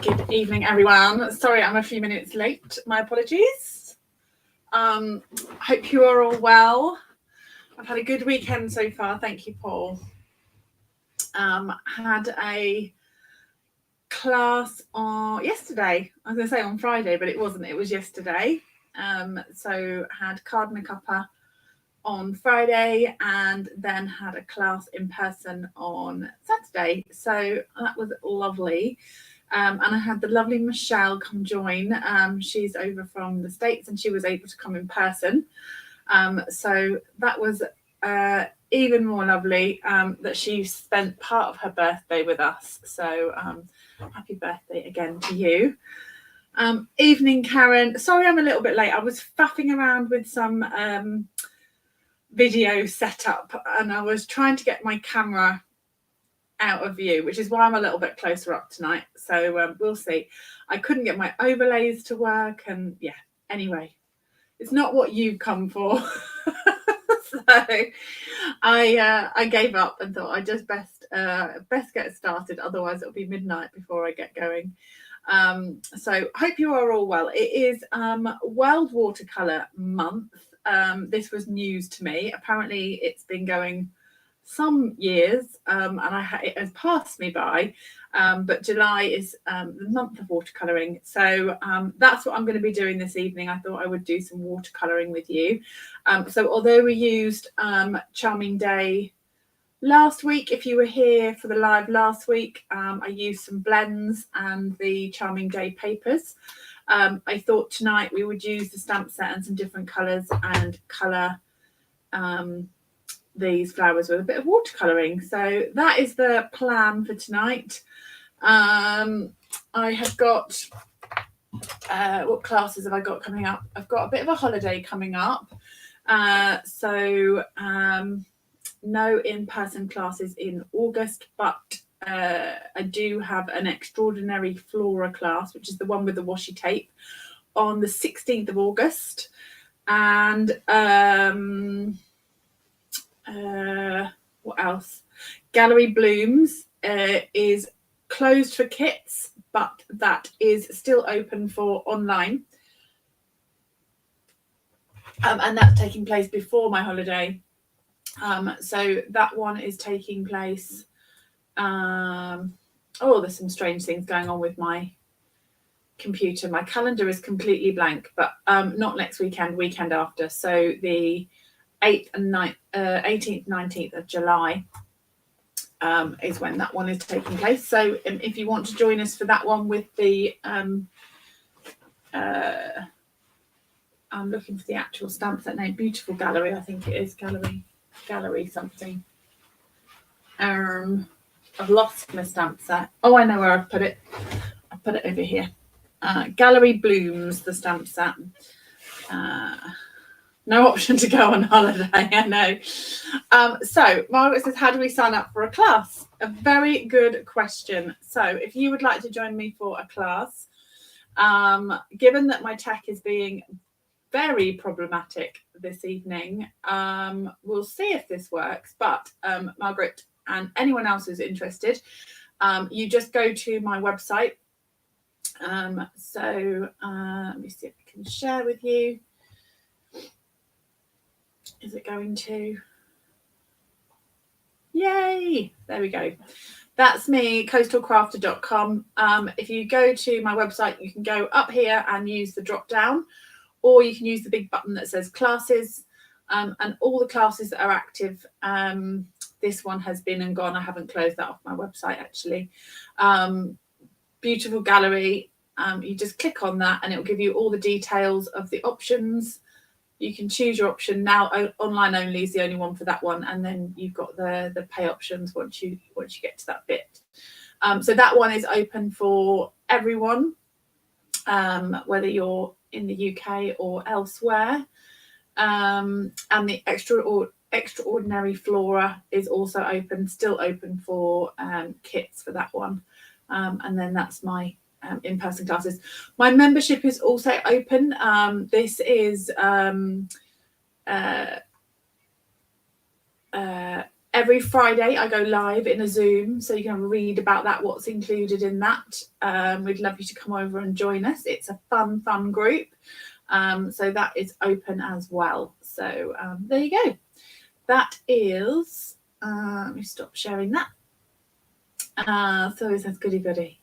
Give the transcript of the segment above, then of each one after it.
Good evening, everyone. Sorry, I'm a few minutes late. My apologies. Hope you are all well. I've had a good weekend so far. Thank you, Paul. Had a class on yesterday. I was going to say on Friday, but it wasn't. It was yesterday. So had card and a cuppa on Friday and then had a class in person on Saturday. So that was lovely. And I had the lovely Michelle come join. She's over from the States and she was able to come in person. So that was even more lovely that she spent part of her birthday with us. So happy birthday again to you. Evening, Karen. Sorry I'm a little bit late. I was faffing around with some video setup and I was trying to get my camera out of view, which is why I'm a little bit closer up tonight. So we'll see. I couldn't get my overlays to work and yeah, anyway, it's not what you've come for. So I gave up and thought I just best get started, otherwise it'll be midnight before I get going. So hope you are all well. It is World Watercolour Month. This was news to me. Apparently it's been going some years and it has passed me by, but July is the month of watercolouring. So that's what I'm going to be doing this evening. I thought I would do some watercolouring with you. So although we used Charming Day last week, if you were here for the live last week, I used some blends and the Charming Day papers. I thought tonight we would use the stamp set and some different colours and colour these flowers with a bit of watercolouring. So that is the plan for tonight. I have got what classes have I got coming up? I've got a bit of a holiday coming up, so no in-person classes in August, but I do have an extraordinary flora class, which is the one with the washi tape, on the 16th of August. And what else? Gallery Blooms is closed for kits, but that is still open for online. And that's taking place before my holiday. So that one is taking place. There's some strange things going on with my computer. My calendar is completely blank, but not next weekend, weekend after. So the 8th and 18th, 19th of July is when that one is taking place. So if you want to join us for that one with the I'm looking for the actual stamp set name. Beautiful Gallery, I think it is. Gallery something. I've lost my stamp set. Oh, I know where I've put it. I put it over here. Gallery Blooms, the stamp set. No option to go on holiday, I know. So Margaret says, how do we sign up for a class? A very good question. So if you would like to join me for a class, given that my tech is being very problematic this evening, we'll see if this works. But Margaret and anyone else who's interested, you just go to my website. Let me see if I can share with you. Is it going to? Yay! There we go. That's me, coastalcrafter.com. If you go to my website, you can go up here and use the drop down, or you can use the big button that says classes, and all the classes that are active. This one has been and gone. I haven't closed that off my website actually. Beautiful Gallery. You just click on that and it will give you all the details of the options. You can choose your option now. Online only is the only one for that one, and then you've got the pay options once you get to that bit. So that one is open for everyone, whether you're in the UK or elsewhere. And the Extraordinary Flora is also open, still open for kits for that one. And then that's my in-person classes. My membership is also open. This is Every Friday I go live in a Zoom, so you can read about that, what's included in that. We'd love you to come over and join us. It's a fun group. So that is open as well. So there you go. That is, let me stop sharing that. So it says goody.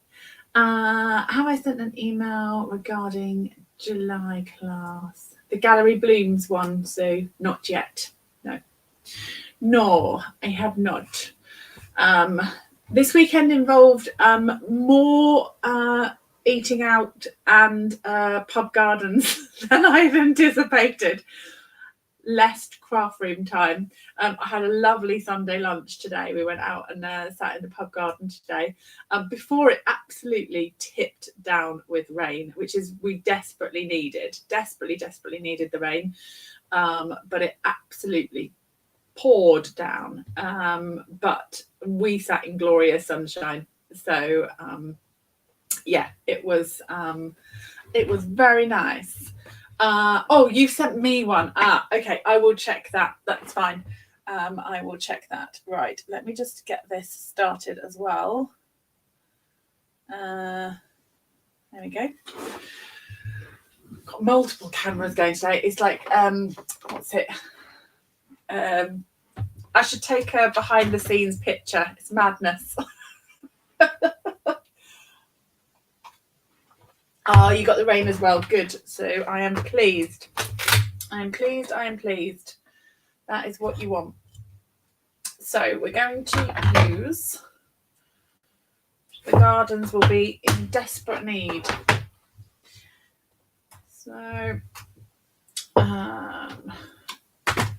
Have I sent an email regarding July class? The Gallery Blooms one, so not yet. No, I have not. This weekend involved more eating out and pub gardens than I had anticipated. Less craft room time. I had a lovely Sunday lunch today. We went out and sat in the pub garden today before it absolutely tipped down with rain, which is we desperately needed the rain, but it absolutely poured down, but we sat in glorious sunshine. So yeah, it was very nice. Oh, you sent me one. Okay, I will check that. That's fine. I will check that. Right, let me just get this started as well. There we go. Got multiple cameras going today. It's like what's it? I should take a behind the scenes picture. It's madness. Oh, you got the rain as well. Good. So I am pleased. I am pleased. That is what you want. So we're going to use, the gardens will be in desperate need. So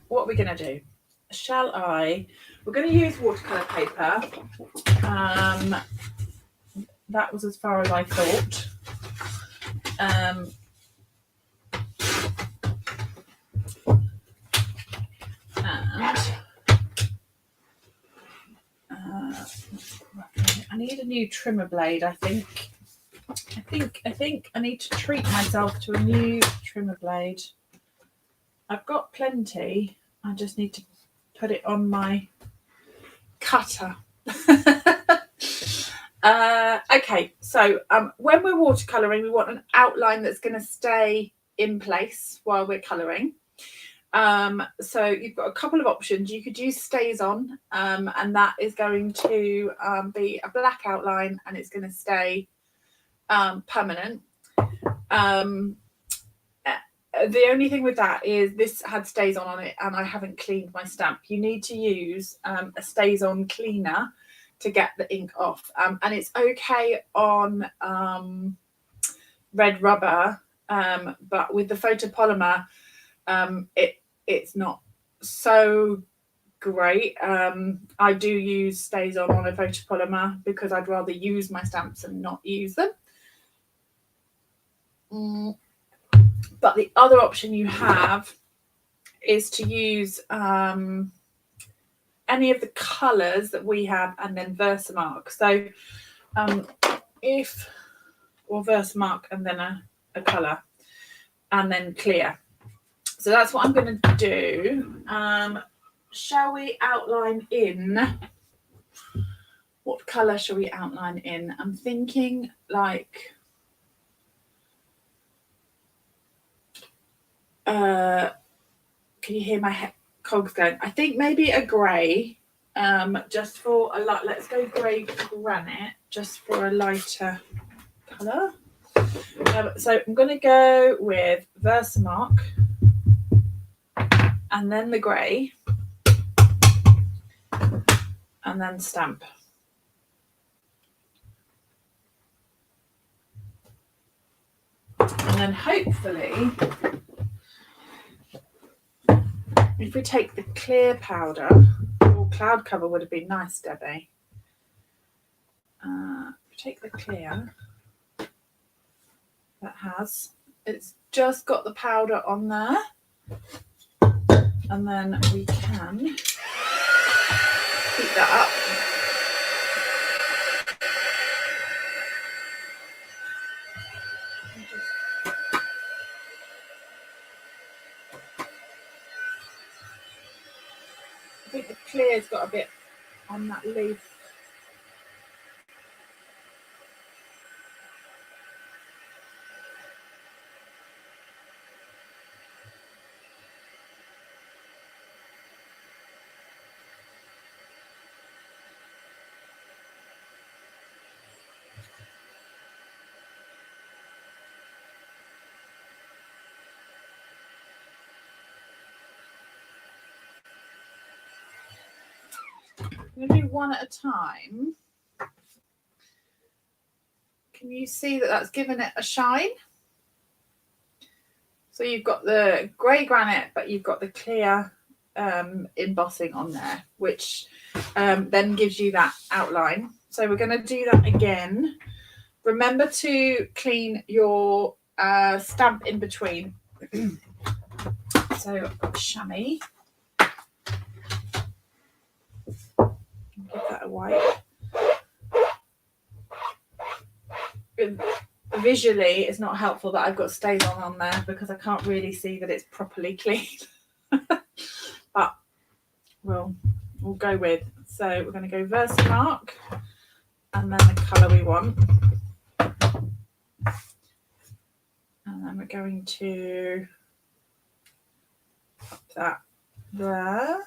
what are we going to do? We're going to use watercolor paper. That was as far as I thought. I need a new trimmer blade. I think I need to treat myself to a new trimmer blade. I've got plenty. I just need to put it on my cutter. Okay, so when we're watercolouring, we want an outline that's going to stay in place while we're colouring. So you've got a couple of options. You could use Stays On, and that is going to be a black outline, and it's going to stay permanent. The only thing with that is this had Stays On it, and I haven't cleaned my stamp. You need to use a Stays On cleaner to get the ink off, and it's okay on red rubber, but with the photopolymer, it's not so great. I do use Stays On a photopolymer because I'd rather use my stamps and not use them. But the other option you have is to use any of the colours that we have and then Versamark. So Versamark and then a colour and then clear. So that's what I'm going to do. Shall we outline in? What colour shall we outline in? I'm thinking like can you hear my cogs going? I think maybe a grey, just for a light. Let's go grey granite, just for a lighter colour. So I'm going to go with Versamark, and then the grey, and then stamp. And then hopefully, if we take the clear powder, cloud cover would have been nice, Debbie. If we take the clear, it's just got the powder on there, and then we can keep that up. think the clear's got a bit on that leaf. I'm going to do one at a time. Can you see that that's given it a shine? So you've got the grey granite, but you've got the clear embossing on there, which then gives you that outline. So we're going to do that again. Remember to clean your stamp in between. So I've got chamois. Give that a wipe. Visually, it's not helpful that I've got stains on there because I can't really see that it's properly clean. But we'll go with. So we're going to go Versamark and then the colour we want. And then we're going to pop that there.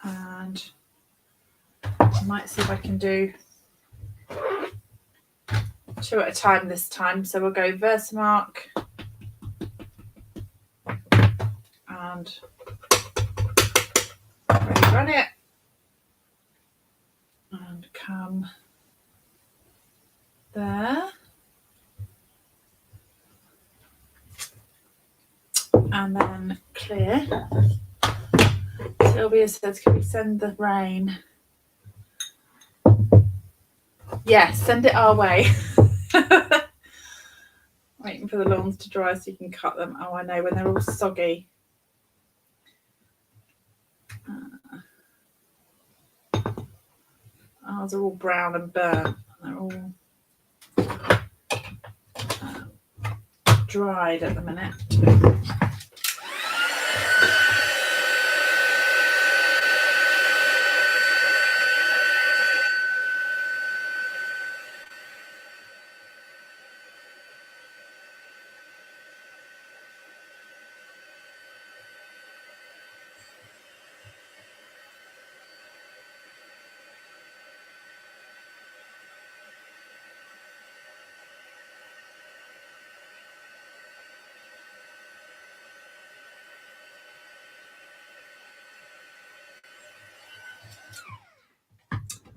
And I might see if I can do 2 at a time this time. So we'll go Versamark and run it and come there. And then clear. Sylvia says, can we send the rain? Yes, send it our way. Waiting for the lawns to dry so you can cut them. Oh, I know, when they're all soggy. Ours are all brown and burnt. They're all dried at the minute.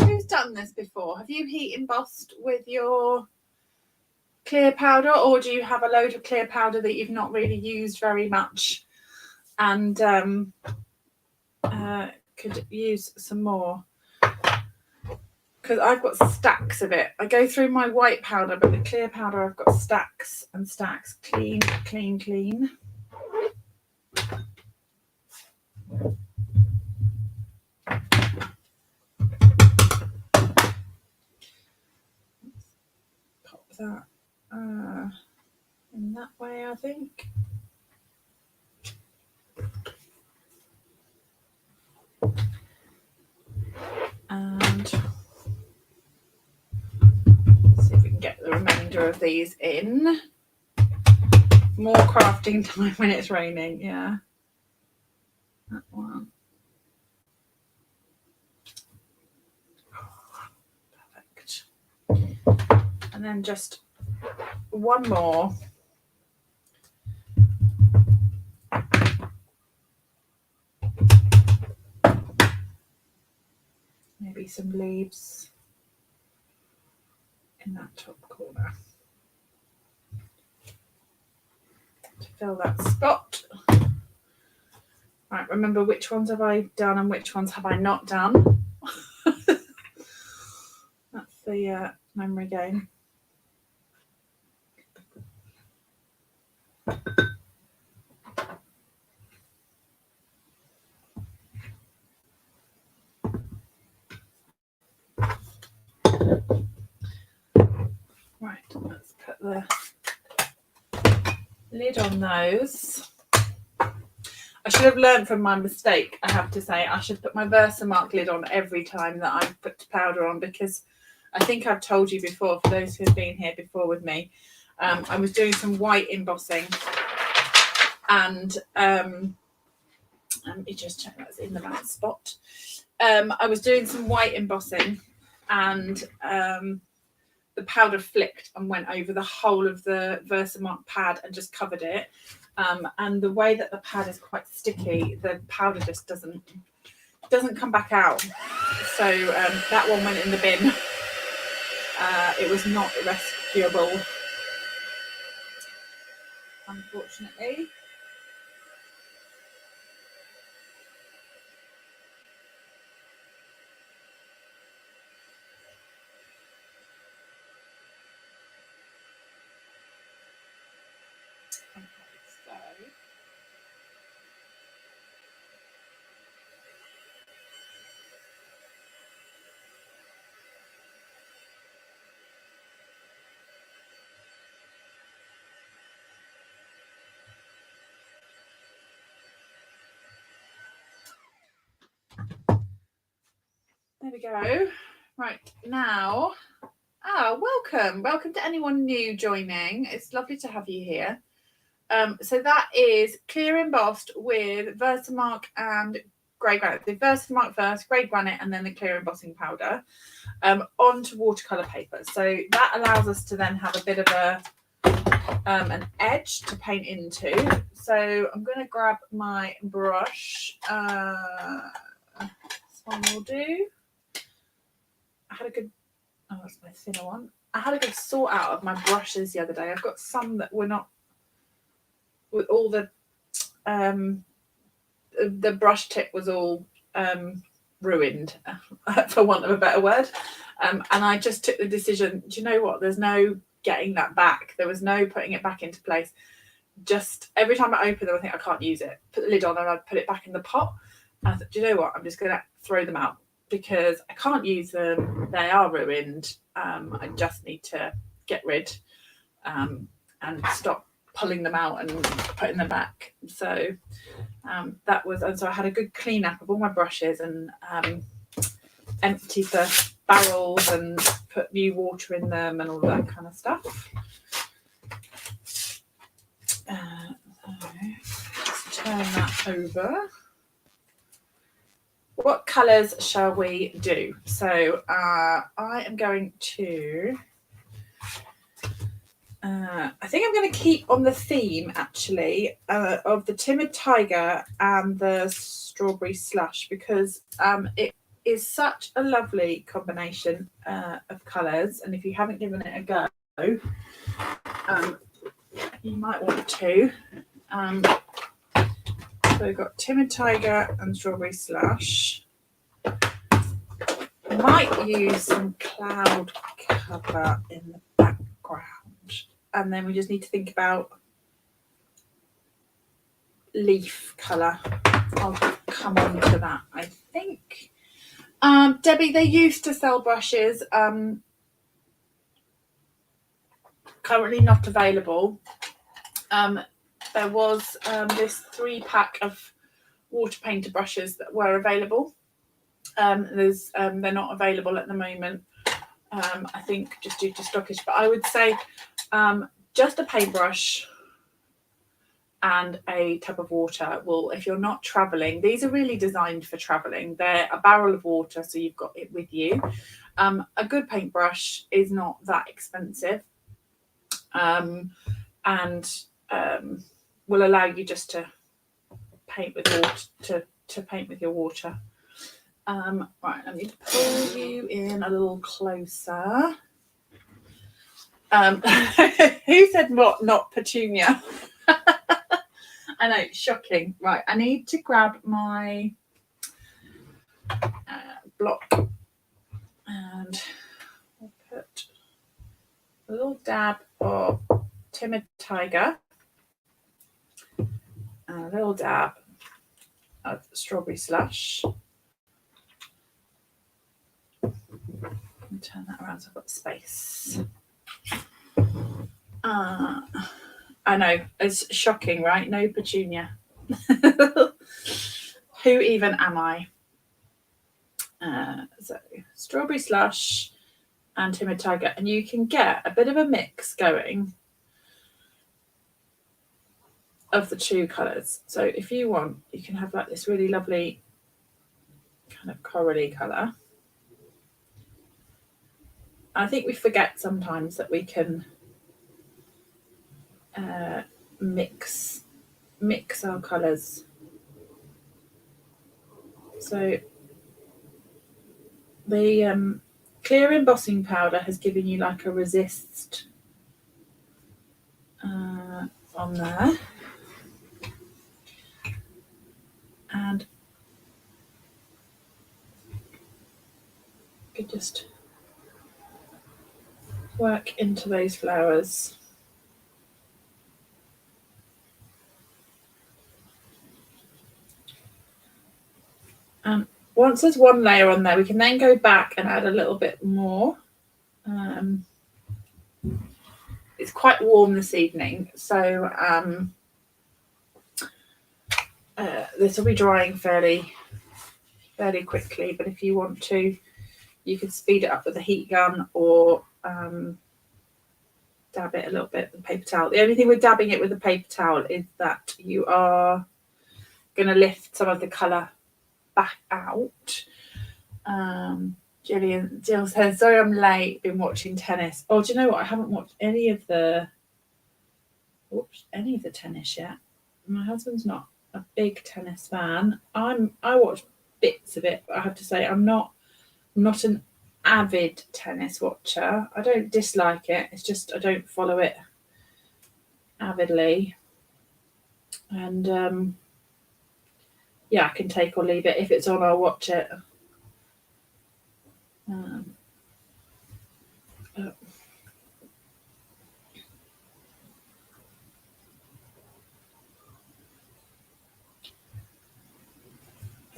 Who's done this before? Have you heat embossed with your clear powder, or do you have a load of clear powder that you've not really used very much and could use some more? Because I've got stacks of it. I go through my white powder, but the clear powder I've got stacks and stacks. Clean, clean, clean. Pop that in that way, I think. And see if we can get the remainder of these in. More crafting time when it's raining, yeah. That one. Perfect. And then just one more. Maybe some leaves in that top corner to fill that spot. Right, remember which ones have I done and which ones have I not done. That's the memory game. Right, let's put the lid on those. I should have learned from my mistake, I have to say. I should put my Versamark lid on every time that I put powder on, because I think I've told you before, for those who have been here before with me, I was doing some white embossing, and let me just check that's in the right spot. I was doing some white embossing, and the powder flicked and went over the whole of the Versamark pad and just covered it. And the way that the pad is quite sticky, the powder just doesn't come back out. So that one went in the bin. It was not rescuable, unfortunately. Okay, so there we go. Right, now, welcome to anyone new joining. It's lovely to have you here. So that is clear embossed with Versamark and grey granite. The Versamark first, grey granite, and then the clear embossing powder onto watercolor paper. So that allows us to then have a bit of an edge to paint into. So I'm going to grab my brush. This one will do. That's my thinner one. I had a good sort out of my brushes the other day. I've got some that were not, with all the brush tip was all ruined, for want of a better word. And I just took the decision, do you know what? There's no getting that back. There was no putting it back into place. Just every time I open them, I think I can't use it. Put the lid on and I'd put it back in the pot. And I thought, do you know what? I'm just going to throw them out because I can't use them. They are ruined. I just need to get rid and stop pulling them out and putting them back. So that was, and so I had a good clean up of all my brushes and emptied the barrels and put new water in them and all that kind of stuff. Let's turn that over. What colours shall we do? So I am going to, I think I'm going to keep on the theme actually of the Timid Tiger and the Strawberry Slush, because it is such a lovely combination of colours, and if you haven't given it a go, you might want to. So we've got Timid Tiger and Strawberry Slush. Might use some cloud cover in the background, and then we just need to think about leaf colour. I'll come on to that, I think. Debbie, they used to sell brushes, currently not available. There was this 3-pack of water painter brushes that were available. They're not available at the moment, I think just due to stockage, but I would say just a paintbrush and a tub of water will, if you're not traveling, these are really designed for traveling. They're a barrel of water, so you've got it with you. A good paintbrush is not that expensive, and will allow you just to paint with water, to paint with your water. Right, I need to pull you in a little closer. Who said not petunia? I know, shocking. Right, I need to grab my block, and I'll put a little dab of Timid Tiger and a little dab of Strawberry Slush. Turn that around so I've got space. I know, it's shocking, right? No petunia. Who Even Am I? So Strawberry Slush and Timid Tiger, and you can get a bit of a mix going of the two colours. So if you want, you can have like this really lovely kind of corally colour. I think we forget sometimes that we can mix our colours. So the clear embossing powder has given you like a resist on there, and you could just work into those flowers. Once there's one layer on there, we can then go back and add a little bit more. It's quite warm this evening, so this will be drying fairly quickly, but if you want to, you can speed it up with a heat gun or dab it a little bit with a paper towel. The only thing with dabbing it with a paper towel is that you are going to lift some of the colour back out. Jill says, sorry I'm late, been watching tennis. Oh, do you know what? I haven't watched any of the tennis yet. My husband's not a big tennis fan. I watch bits of it, but I have to say I'm not an avid tennis watcher. I don't dislike it. It's just I don't follow it avidly. And yeah, I can take or leave it. If it's on, I'll watch it.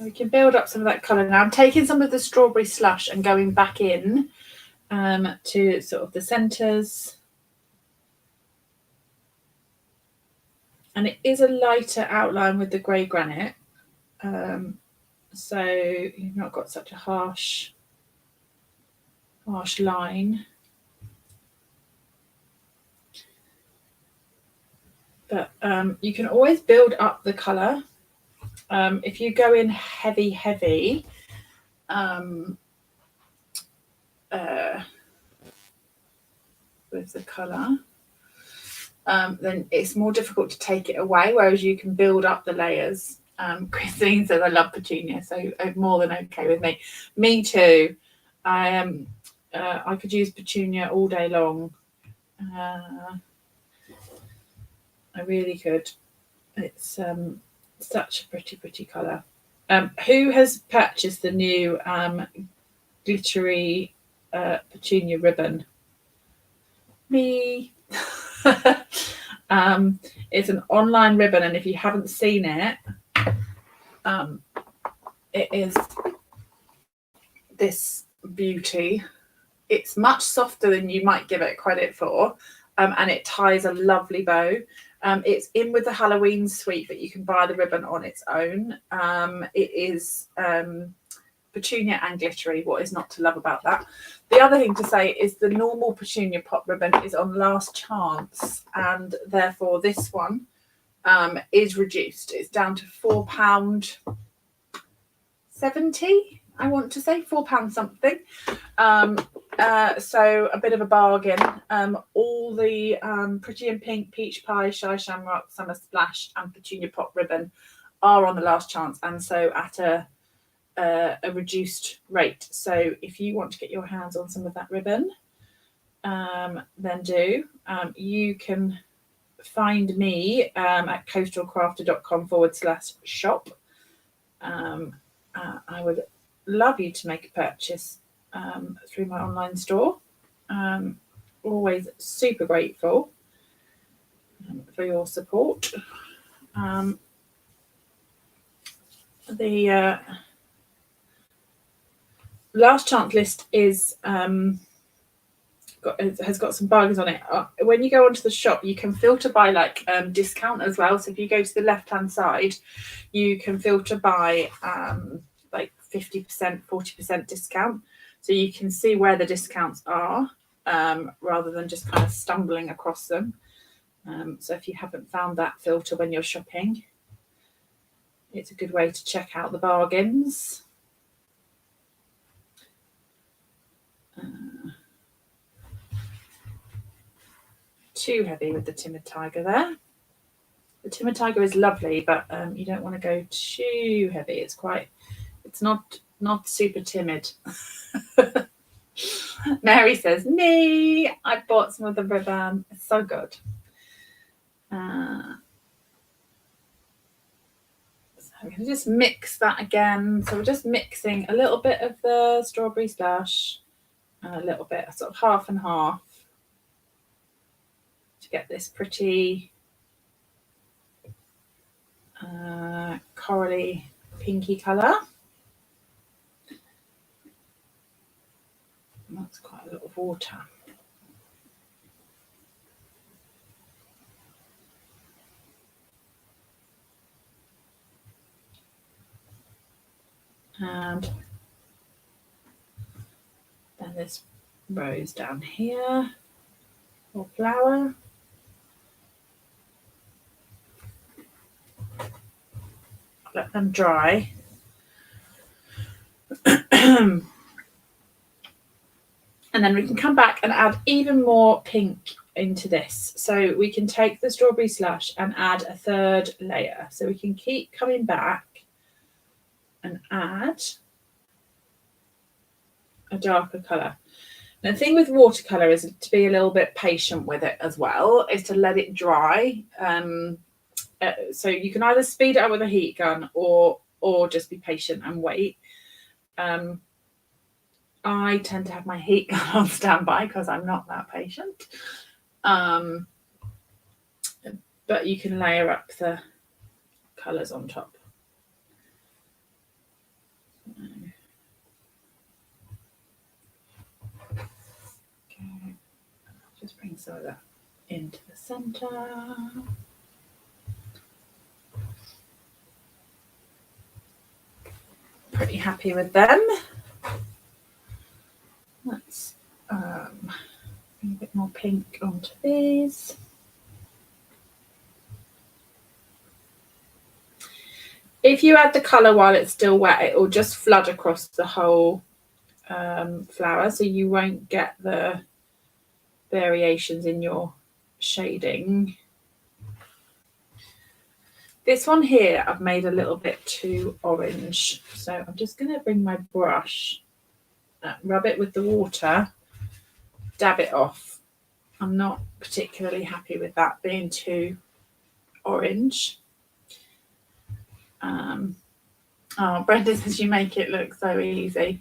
We can build up some of that colour now. I'm taking some of the strawberry slush and going back in to sort of the centres. And it is a lighter outline with the grey granite. So you've not got such a harsh line. But you can always build up the colour. If you go in heavy with the colour, then it's more difficult to take it away, whereas you can build up the layers. Christine says, I love petunia, so more than okay with me. Me too. I could use petunia all day long. I really could. It's such a pretty colour. Who has purchased the new glittery petunia ribbon? Me. It's an online ribbon, and if you haven't seen it, it is this beauty. It's much softer than you might give it credit for, and it ties a lovely bow. It's in with the Halloween suite, but you can buy the ribbon on its own. It is petunia and glittery. What is not to love about that? The other thing to say is the normal petunia pop ribbon is on last chance, and therefore this one is reduced. It's down to £4.70. I want to say £4 something. So a bit of a bargain. All the Pretty in Pink, Peach Pie, Shy Shamrock, Summer Splash and Petunia Pop ribbon are on the last chance, and so at a reduced rate. So if you want to get your hands on some of that ribbon, then do. You can find me at coastalcrafter.com/shop. I would love you to make a purchase through my online store. Always super grateful for your support. The last chance list is has got some bargains on it. When you go onto the shop, you can filter by like discount as well. So if you go to the left hand side, you can filter by like 50%, 40% discount. So you can see where the discounts are rather than just kind of stumbling across them. So if you haven't found that filter when you're shopping, it's a good way to check out the bargains. Too heavy with the Timid Tiger there. The Timid Tiger is lovely, but you don't want to go too heavy. It's not super timid. Mary says, me, I bought some of the ribbon. It's so good. So we're going to just mix that again. So we're just mixing a little bit of the strawberry slush and a little bit, sort of half and half, to get this pretty corally pinky colour. That's quite a lot of water. And then this rose down here, or flower. Let them dry. And then we can come back and add even more pink into this. So we can take the strawberry slush and add a third layer. So we can keep coming back and add a darker colour. Now, the thing with watercolour is to be a little bit patient with it as well, is to let it dry. So you can either speed it up with a heat gun or just be patient and wait. I tend to have my heat gun on standby because I'm not that patient. But you can layer up the colours on top. Okay. Just bring some of that into the centre. Pretty happy with them. Let's bring a bit more pink onto these. If you add the colour while it's still wet, it will just flood across the whole flower, so you won't get the variations in your shading. This one here I've made a little bit too orange, so I'm just going to bring my brush, rub it with the water, dab it off. I'm not particularly happy with that being too orange. Oh, Brenda says you make it look so easy.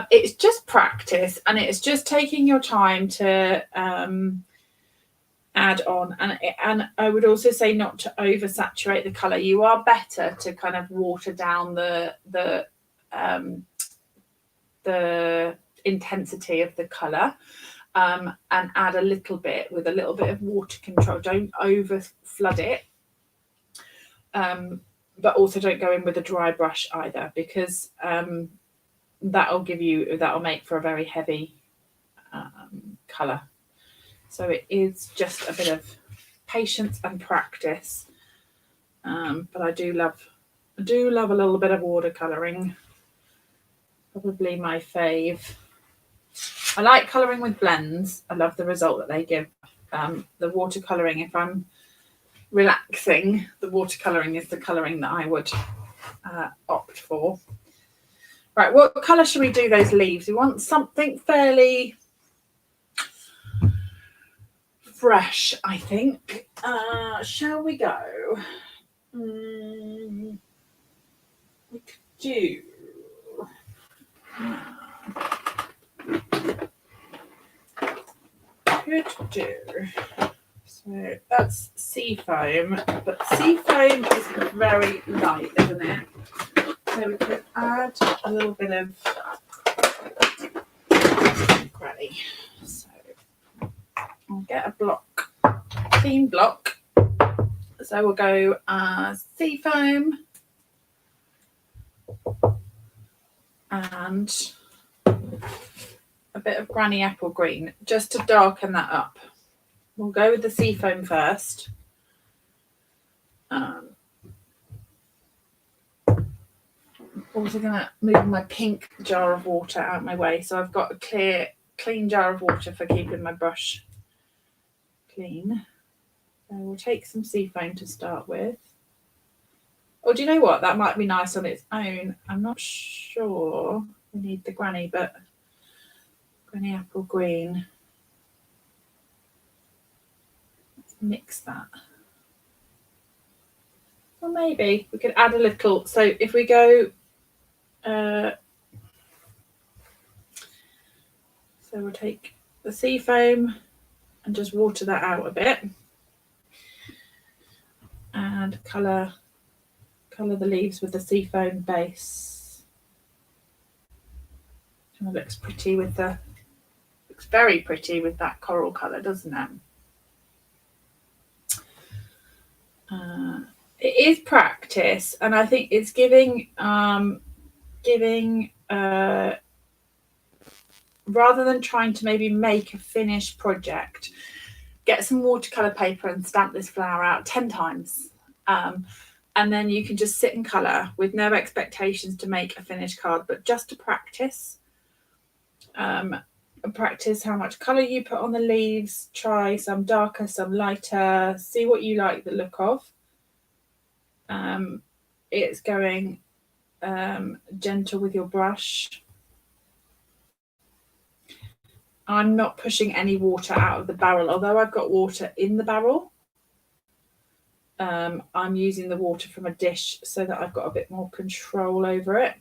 It's just practice, and it's just taking your time to add on, and I would also say not to oversaturate the colour. You are better to kind of water down the intensity of the colour, and add a little bit with a little bit of water control. Don't over flood it, but also don't go in with a dry brush either, because that'll make for a very heavy colour. So it is just a bit of patience and practice, but I do love a little bit of watercolouring. Probably my fave. I like colouring with blends. I love the result that they give. The watercolouring, if I'm relaxing, the watercolouring is the colouring that I would opt for. Right, what colour should we do those leaves? We want something fairly fresh, I think. Shall we go? We could do. So that's seafoam, but seafoam is very light, isn't it? So we could add a little bit of grey. So get a block, clean block. So we'll go seafoam and a bit of Granny Apple Green just to darken that up. We'll go with the seafoam first. Also going to move my pink jar of water out of my way, so I've got a clean jar of water for keeping my brush clean. So we'll take some seafoam to start with. Oh, do you know what? That might be nice on its own. I'm not sure we need the Granny, but Granny Apple Green. Let's mix that. Well, maybe we could add a little. So if we go, so we'll take the seafoam and just water that out a bit, and colour the leaves with the seafoam base. And it looks pretty with looks very pretty with that coral colour, doesn't it? It is practice, and I think it's giving rather than trying to maybe make a finished project, get some watercolor paper and stamp this flower out 10 times. And then you can just sit and colour with no expectations to make a finished card, but just to practice. Practice how much colour you put on the leaves, try some darker, some lighter, see what you like the look of. It's going gentle with your brush. I'm not pushing any water out of the barrel, although I've got water in the barrel. I'm using the water from a dish so that I've got a bit more control over it.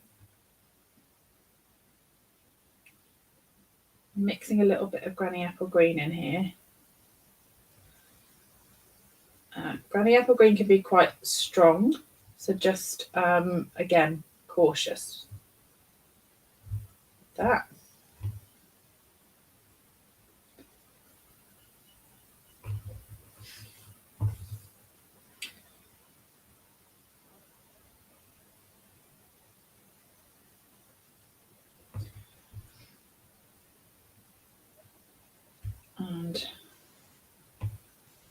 Mixing a little bit of Granny Apple Green in here. Granny Apple Green can be quite strong, so just again, cautious. That. And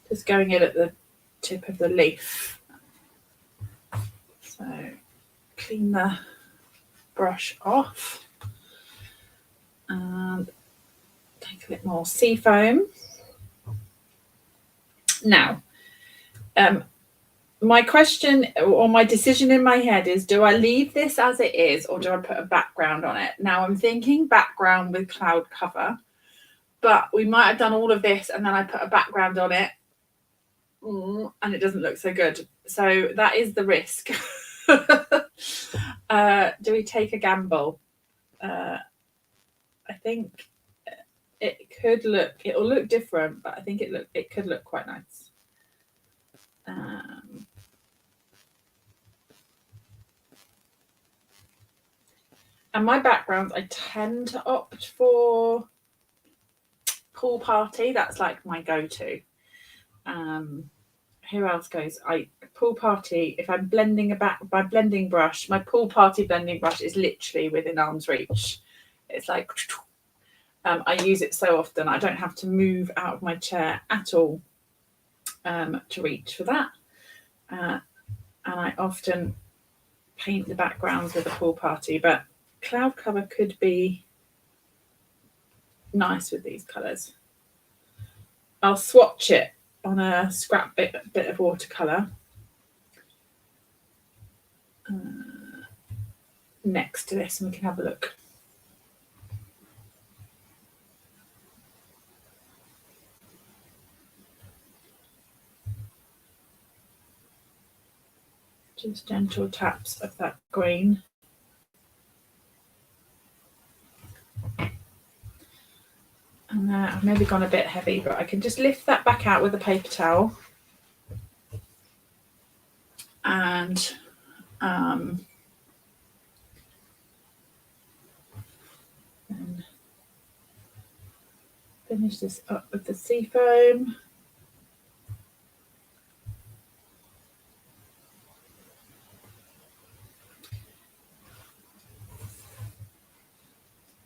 just going in at the tip of the leaf. So clean the brush off and take a bit more seafoam. Now, my question or my decision in my head is, do I leave this as it is or do I put a background on it? Now I'm thinking background with cloud cover, but we might have done all of this and then I put a background on it and it doesn't look so good. So that is the risk. Do we take a gamble? I think it'll look different, but I think it could look quite nice. And my backgrounds, I tend to opt for Pool Party. That's like my go-to. Who else goes? Pool Party. If I'm blending my blending brush, my Pool Party blending brush is literally within arm's reach. It's like I use it so often I don't have to move out of my chair at all to reach for that. And I often paint the backgrounds with a Pool Party, but cloud cover could be nice with these colours. I'll swatch it on a scrap bit of watercolour next to this and we can have a look. Just gentle taps of that green. And I've maybe gone a bit heavy, but I can just lift that back out with a paper towel. And finish this up with the seafoam.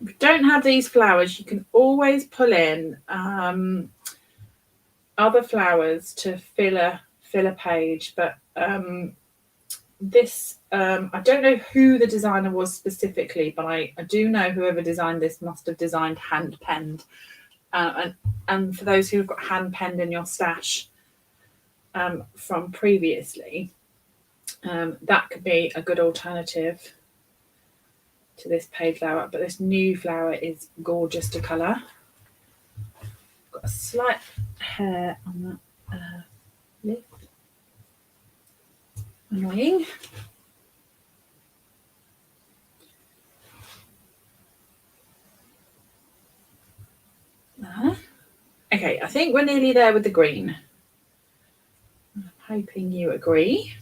If you don't have these flowers, you can always pull in other flowers to fill a page, but this I don't know who the designer was specifically, but I do know whoever designed this must have designed hand penned, and for those who've got hand penned in your stash from previously, that could be a good alternative to this paid flower. But this new flower is gorgeous to colour. Got a slight hair on that lip. Annoying. Okay, I think we're nearly there with the green. I'm hoping you agree.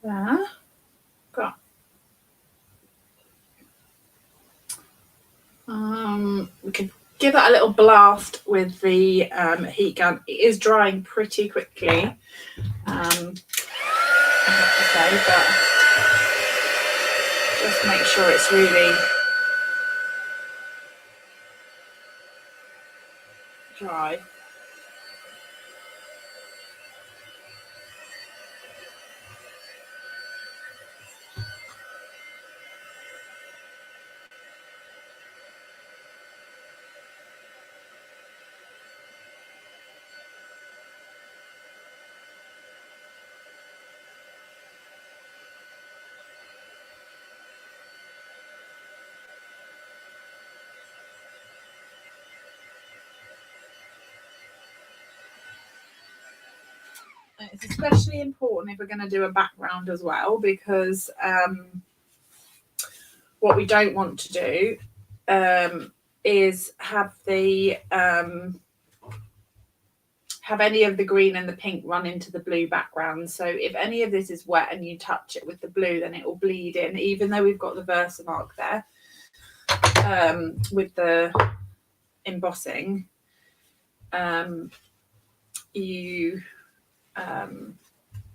There. Got. We could give that a little blast with the heat gun. It is drying pretty quickly, I have to say, but just make sure it's really dry. It's especially important if we're going to do a background as well, because what we don't want to do is have the have any of the green and the pink run into the blue background. So if any of this is wet and you touch it with the blue, then it will bleed in, even though we've got the Versamark there with the embossing.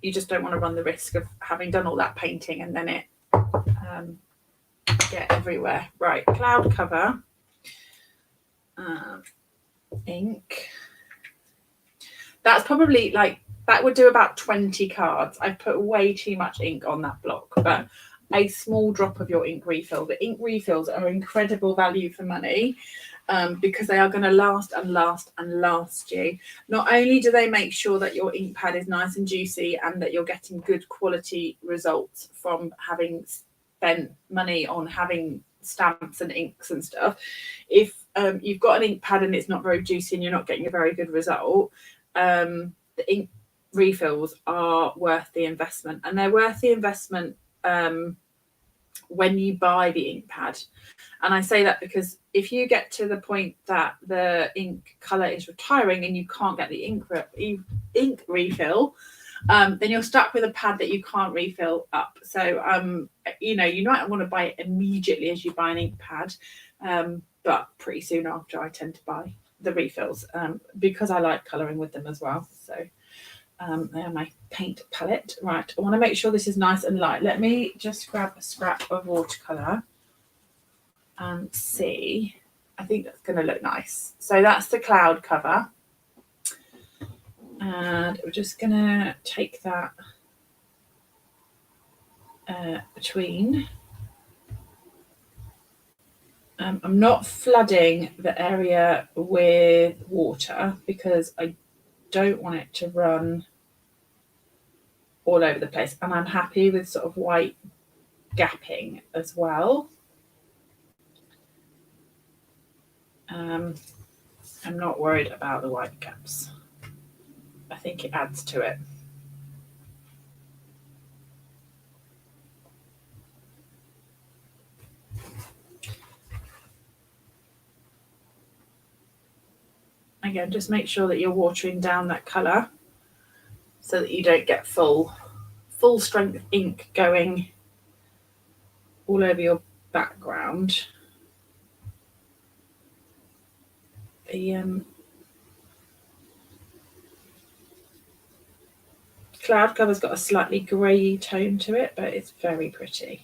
You just don't want to run the risk of having done all that painting and then it get everywhere. Right, cloud cover, ink. That's probably like, that would do about 20 cards. I've put way too much ink on that block, but a small drop of your ink refill. The ink refills are incredible value for money because they are going to last and last and last you. Not only do they make sure that your ink pad is nice and juicy and that you're getting good quality results from having spent money on having stamps and inks and stuff. If you've got an ink pad and it's not very juicy and you're not getting a very good result, the ink refills are worth the investment, and they're worth the investment when you buy the ink pad. And I say that because if you get to the point that the ink color is retiring and you can't get the ink refill, then you're stuck with a pad that you can't refill up. So you might want to buy it immediately as you buy an ink pad, but pretty soon after I tend to buy the refills because I like colouring with them as well. So they are my paint palette. Right, I want to make sure this is nice and light. Let me just grab a scrap of watercolour and see. I think that's going to look nice. So that's the cloud cover. And we're just going to take that between. I'm not flooding the area with water because I don't want it to run all over the place, and I'm happy with sort of white gapping as well. I'm not worried about the white gaps. I think it adds to it. Again, just make sure that you're watering down that colour so that you don't get full strength ink going all over your background. The cloud cover's got a slightly grey tone to it, but it's very pretty.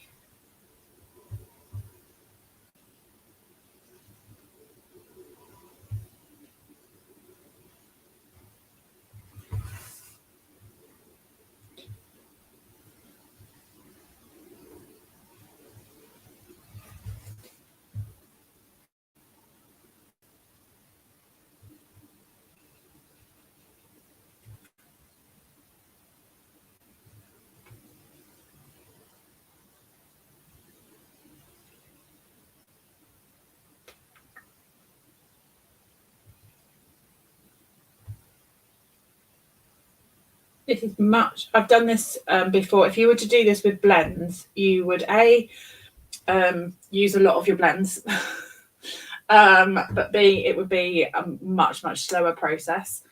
This is much. I've done this before. If you were to do this with blends, you would use a lot of your blends, but B, it would be a much slower process.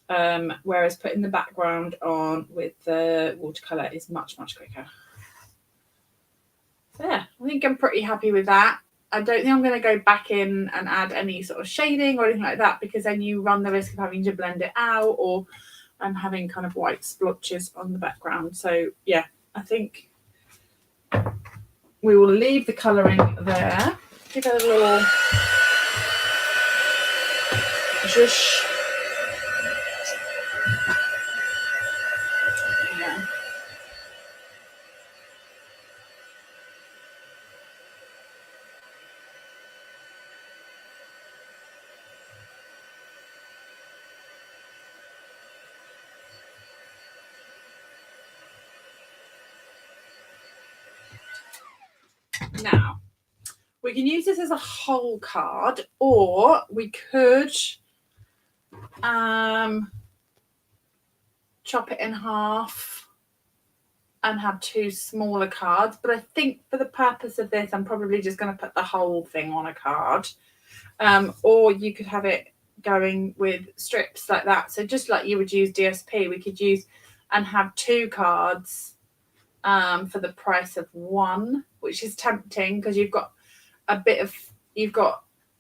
Whereas putting the background on with the watercolor is much quicker. So yeah, I think I'm pretty happy with that. I don't think I'm going to go back in and add any sort of shading or anything like that, because then you run the risk of having to blend it out or having kind of white splotches on the background. So yeah, I think we will leave the colouring there. Give it a little zhush. Yeah. Now, we can use this as a whole card, or we could chop it in half and have two smaller cards. But I think for the purpose of this, I'm probably just going to put the whole thing on a card. Or you could have it going with strips like that. So just like you would use DSP, we could use and have two cards for the price of one, which is tempting because you've got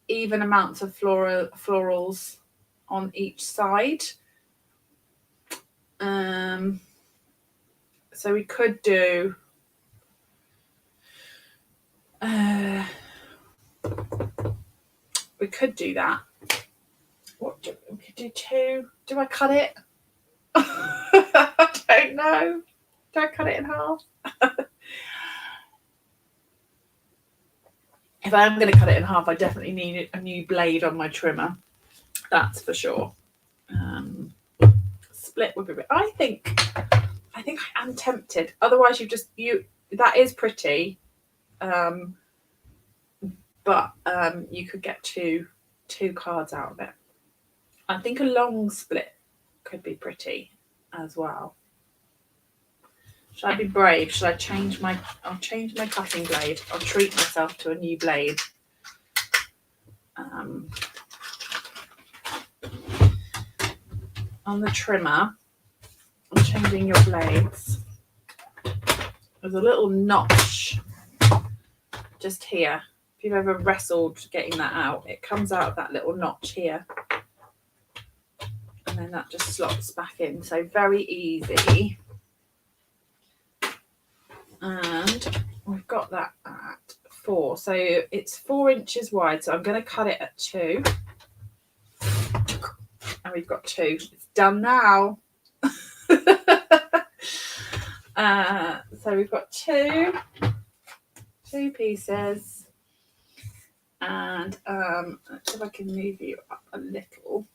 even amounts of florals on each side. So we could do that. We could do two. Do I cut it? I don't know. Do I cut it in half? If I am going to cut it in half, I definitely need a new blade on my trimmer. That's for sure. Split would be. I think I am tempted. Otherwise, that is pretty, but you could get two cards out of it. I think a long split could be pretty as well. Should I be brave? Should I change my? I'll change my cutting blade. I'll treat myself to a new blade. On the trimmer, I'm changing your blades. There's a little notch just here. If you've ever wrestled getting that out, it comes out of that little notch here. And then that just slots back in. So very easy. And we've got that at 4. So it's 4 inches wide. So I'm going to cut it at 2. And we've got 2. It's done now. So we've got two pieces. And let's see if I can move you up a little.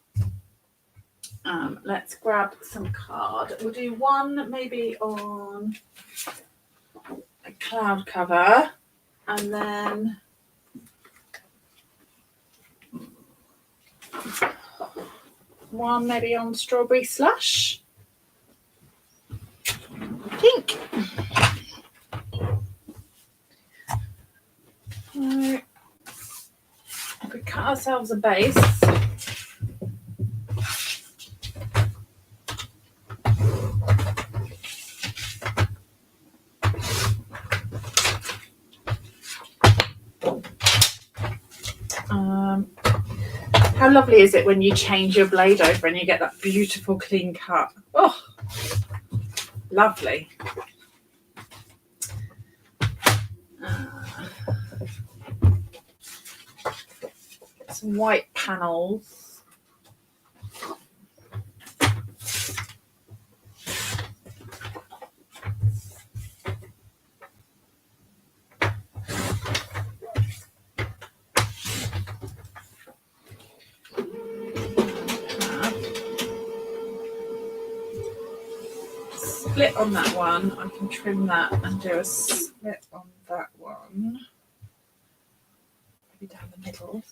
Let's grab some card. We'll do one maybe on a cloud cover, and then one maybe on strawberry slush. Pink. So if we cut ourselves a base, How lovely is it when you change your blade over and you get that beautiful clean cut? Oh, lovely. Some white panels. Split on that one. I can trim that and do a split on that one. Maybe down the middle.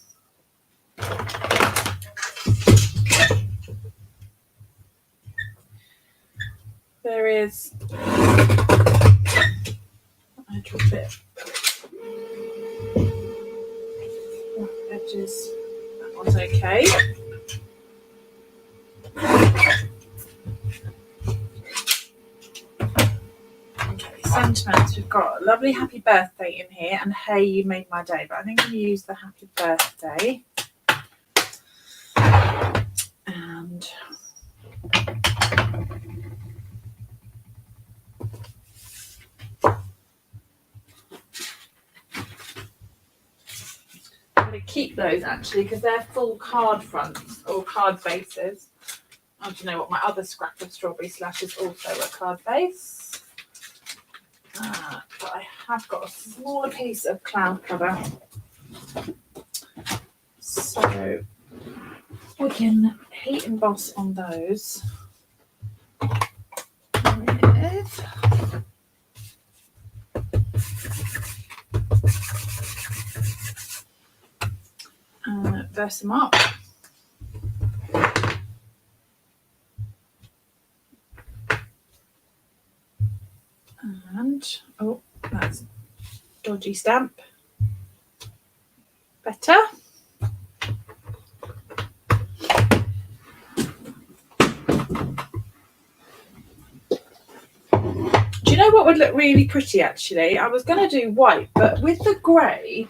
There is a little bit edges. That one's okay. Sentiments, we've got a lovely happy birthday in here, and hey, you made my day, but I think I'm going to use the happy birthday. And I'm going to keep those actually because they're full card fronts or card bases. I don't know what my other scrap of strawberry slash is also a card base. But I have got a smaller piece of cloud cover, so we can heat emboss on those. With Versamark. And oh, that's dodgy stamp. Better. Do you know what would look really pretty actually? I was going to do white, but with the grey,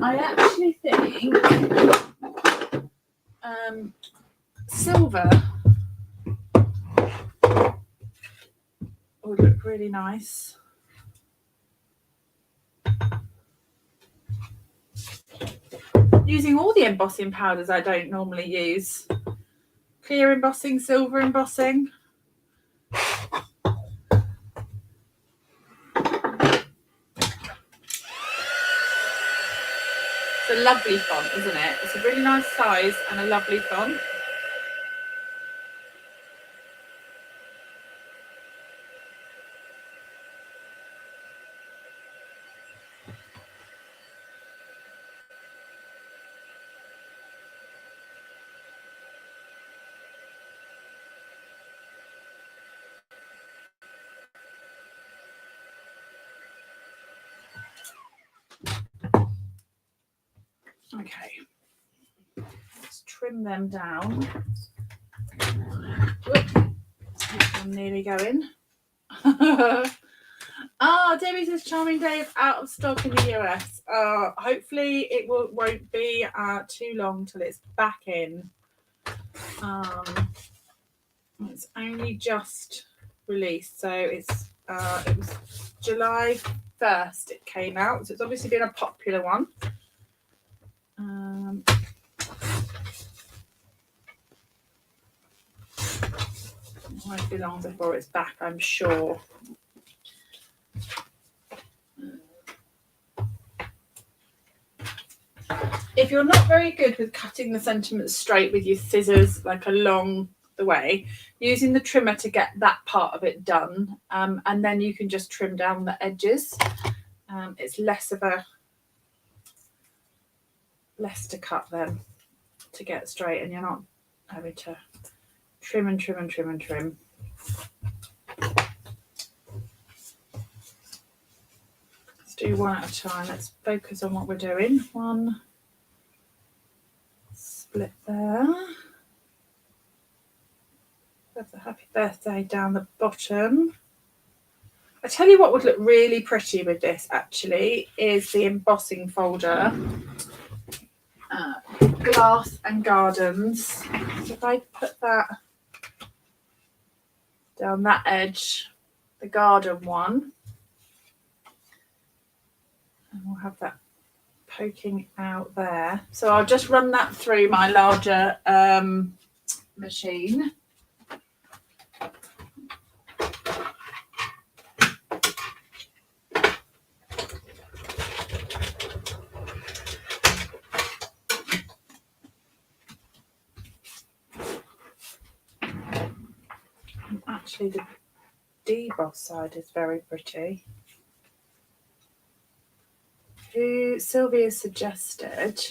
I actually think silver would look really nice. Using all the embossing powders I don't normally use. Clear embossing, silver embossing. It's a lovely font, isn't it? It's a really nice size and a lovely font. Okay, let's trim them down. I'm nearly going. Debbie says charming day is out of stock in the US. Hopefully it won't be too long till it's back in. It's only just released, so it was July 1st it came out, so it's obviously been a popular one. It won't be long before it's back, I'm sure. If you're not very good with cutting the sentiments straight with your scissors, like along the way, using the trimmer to get that part of it done, and then you can just trim down the edges. It's less to cut then to get straight, and you're not having to trim and trim and trim and trim. Let's do one at a time. Let's focus on what we're doing. One split there. There's a happy birthday down the bottom. I tell you what would look really pretty with this actually is the embossing folder. Glass and Gardens. So if I put that down that edge, the garden one, and we'll have that poking out there. So I'll just run that through my larger machine. Actually, the deboss side is very pretty. Who Sylvia suggested,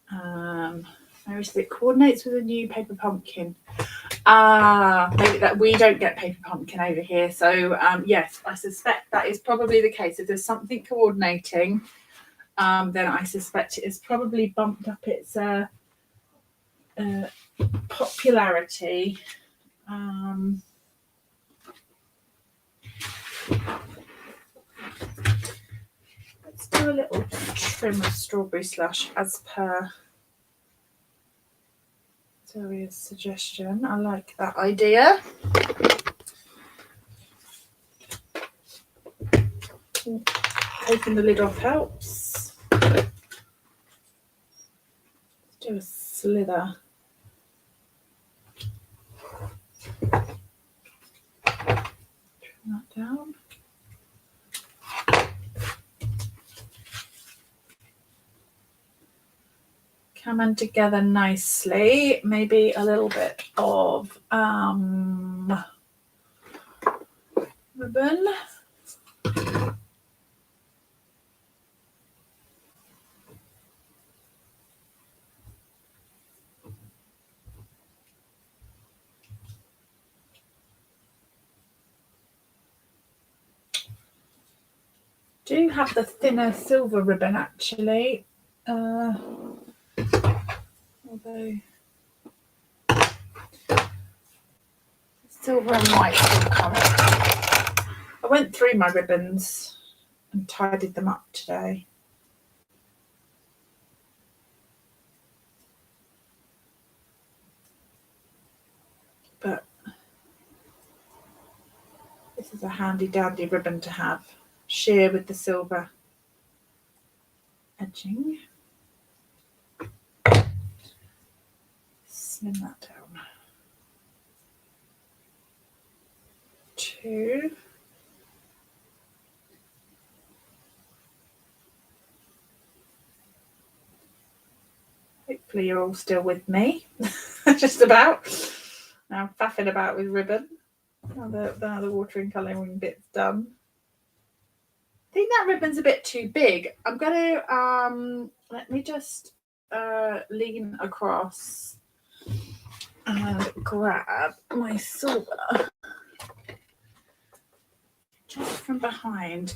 where is it? Coordinates with a new paper pumpkin. Maybe that we don't get paper pumpkin over here. So yes, I suspect that is probably the case. If there's something coordinating, then I suspect it has probably bumped up its popularity. Let's do a little trim of strawberry slush as per Sylvia's suggestion. I like that idea. Taking the lid off helps. Let's do a slither. Trim that down. Coming together nicely. Maybe a little bit of ribbon. Do have the thinner silver ribbon actually, although silver and white will come. I went through my ribbons and tidied them up today. But this is a handy dandy ribbon to have. Sheer with the silver edging. Slim that down. 2. Hopefully you're all still with me. Just about. Now I'm faffing about with ribbon. Now the watering colouring bit's done. I think that ribbon's a bit too big. I'm going to, let me just lean across and grab my silver just from behind.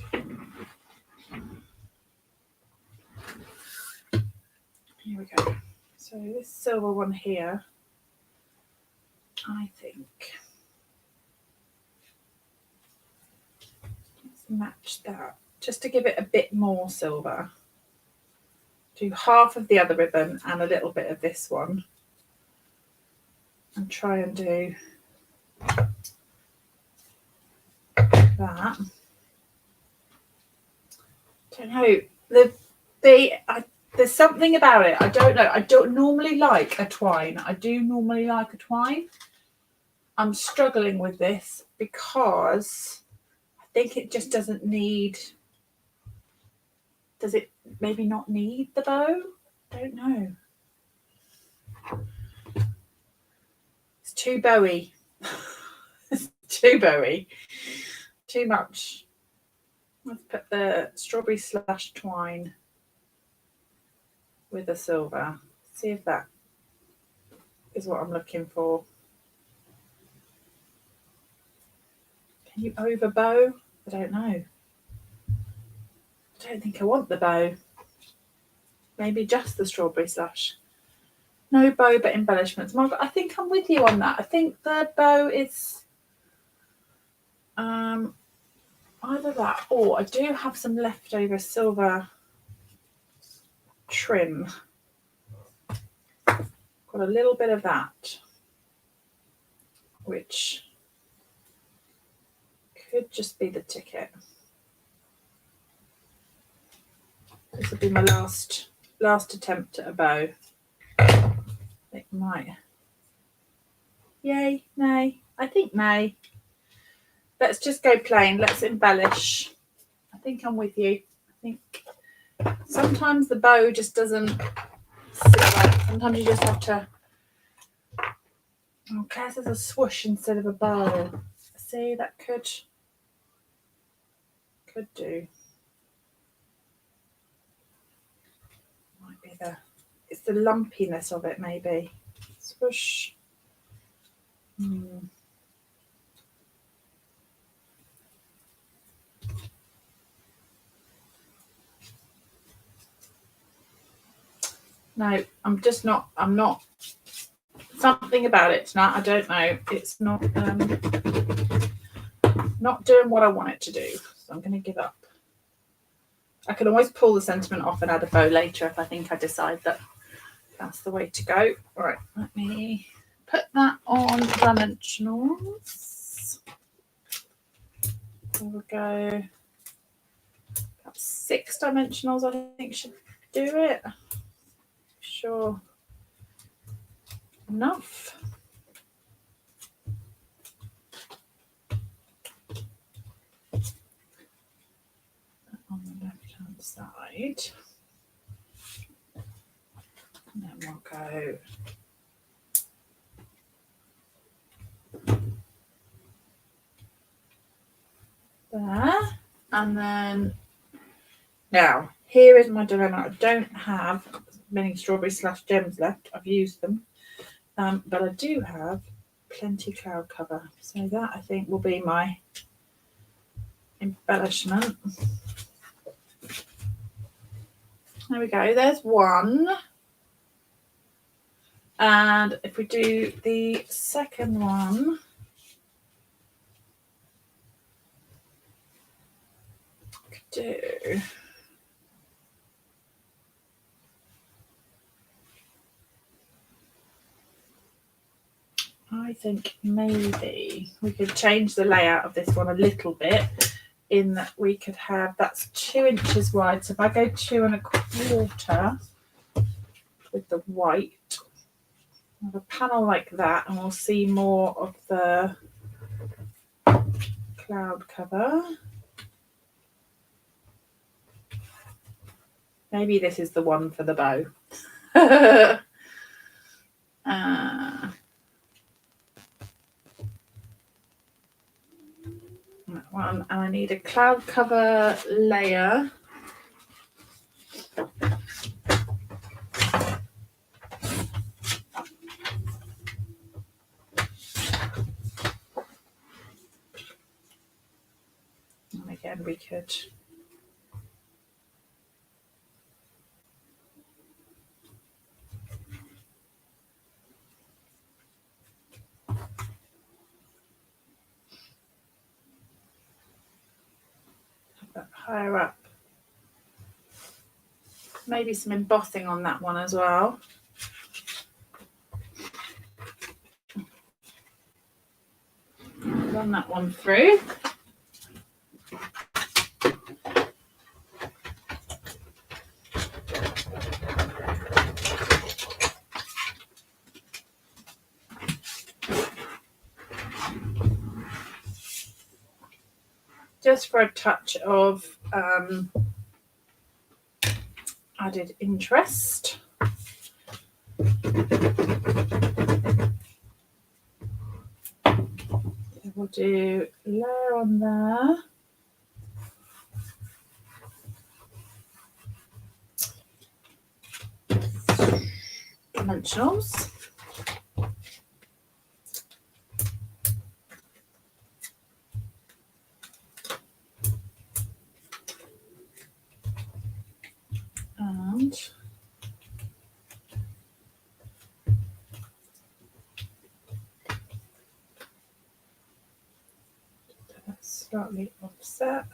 Here we go. So this silver one here, I think, let's match that just to give it a bit more silver. Do half of the other ribbon and a little bit of this one, and try and do that. Don't know. There's something about it. I don't know. I don't normally like a twine. I do normally like a twine. I'm struggling with this because I think it just doesn't need. Does it maybe not need the bow? I don't know. It's too bowy. It's too bowy. Too much. Let's put the strawberry slush twine with the silver. See if that is what I'm looking for. Can you over bow? I don't know. I don't think I want the bow. Maybe just the strawberry slush. No bow but embellishments. Margaret, I think I'm with you on that. I think the bow is either that or I do have some leftover silver trim. Got a little bit of that, which could just be the ticket. This will be my last attempt at a bow. It might. Yay, nay. I think nay. Let's just go plain. Let's embellish. I think I'm with you. I think sometimes the bow just doesn't sit right. Sometimes you just have to. Oh, Claire says a swoosh instead of a bow. See, that could do. Might be it's the lumpiness of it, maybe. Swoosh. No, I'm not. Something about it tonight. I don't know. It's not doing what I want it to do. So I'm going to give up. I can always pull the sentiment off and add a bow later if I think I decide that that's the way to go. All right, let me put that on dimensionals. There we go. About 6 dimensionals, I think, should do it. Sure. Enough. On the left-hand side. And then we'll go there. And then now here is my dilemma. I don't have many strawberry/gems left. I've used them. But I do have plenty cloud cover. So that I think will be my embellishment. There we go. There's one. And if we do the second one, I think maybe we could change the layout of this one a little bit in that we could have, that's 2 inches wide. So if I go 2 1/4 with the white, have a panel like that, and we'll see more of the cloud cover. Maybe this is the one for the bow. That one, and I need a cloud cover layer. And again, we could have that higher up. Maybe some embossing on that one as well. Run that one through. Just for a touch of added interest. We'll do layer on there. Dimensionals. And slightly offset.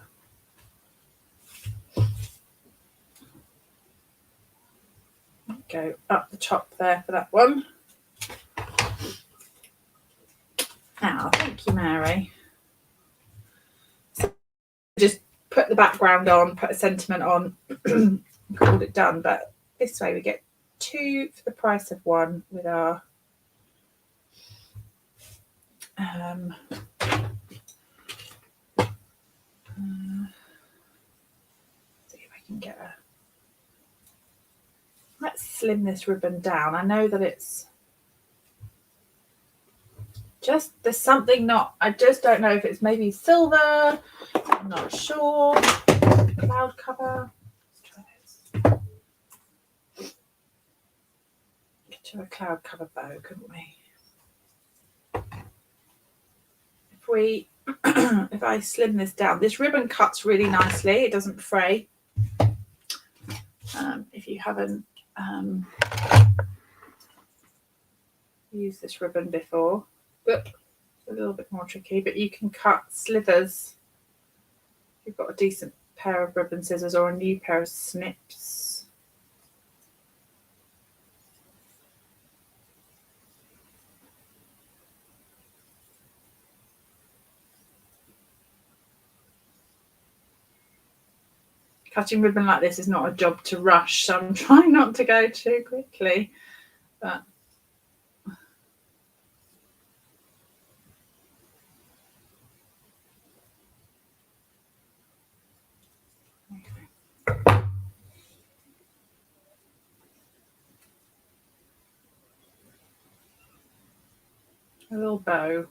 go up the top there for that one. Now, thank you, Mary. So just put the background on, put a sentiment on, called it done. But this way we get 2 for the price of 1 with our see if I can get a. Let's slim this ribbon down. I know that it's just, there's something not, I just don't know if it's maybe silver. I'm not sure. Cloud cover. Let's try this. Get you a cloud cover bow, couldn't we? If I slim this down, this ribbon cuts really nicely. It doesn't fray. If you haven't used this ribbon before, it's a little bit more tricky, but you can cut slivers. If you've got a decent pair of ribbon scissors or a new pair of snips. Cutting ribbon like this is not a job to rush, so I'm trying not to go too quickly. But a little bow,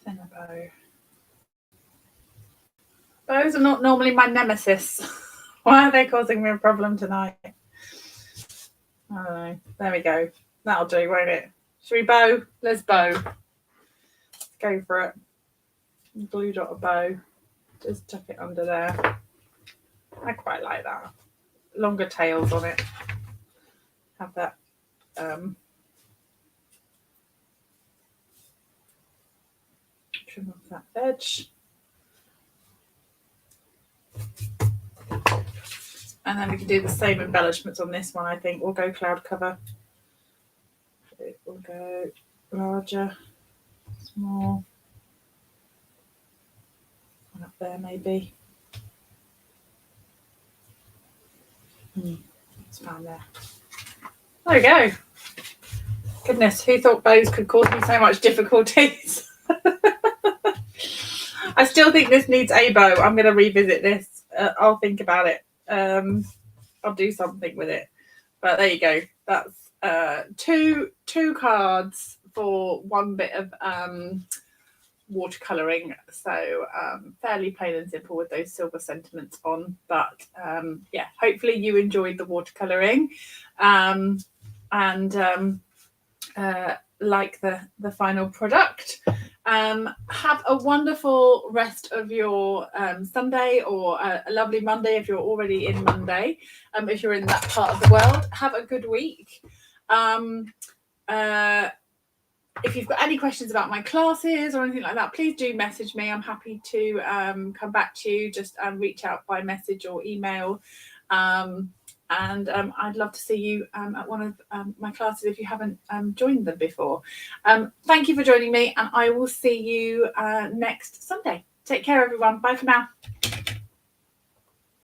thinner bow. Bows are not normally my nemesis. Why are they causing me a problem tonight? I don't know. There we go. That'll do, won't it? Should we bow? Let's bow. Let's go for it. Blue dot a bow. Just tuck it under there. I quite like that. Longer tails on it. Have that trim off that edge. And then we can do the same embellishments on this one, I think. We'll go cloud cover. We'll go larger, small. One up there, maybe. It's fine there. There we go. Goodness, who thought bows could cause me so much difficulties? I still think this needs a bow. I'm going to revisit this. I'll think about it. I'll do something with it. But there you go. That's two cards for one bit of watercolouring. So fairly plain and simple with those silver sentiments on. But yeah, hopefully you enjoyed the watercolouring and like the final product. Have a wonderful rest of your Sunday, or a lovely Monday if you're already in Monday. If you're in that part of the world, have a good week. If you've got any questions about my classes or anything like that, please do message me. I'm happy to come back to you. Just reach out by message or email. And I'd love to see you at one of my classes if you haven't joined them before. Thank you for joining me, and I will see you next Sunday. Take care, everyone. Bye for now.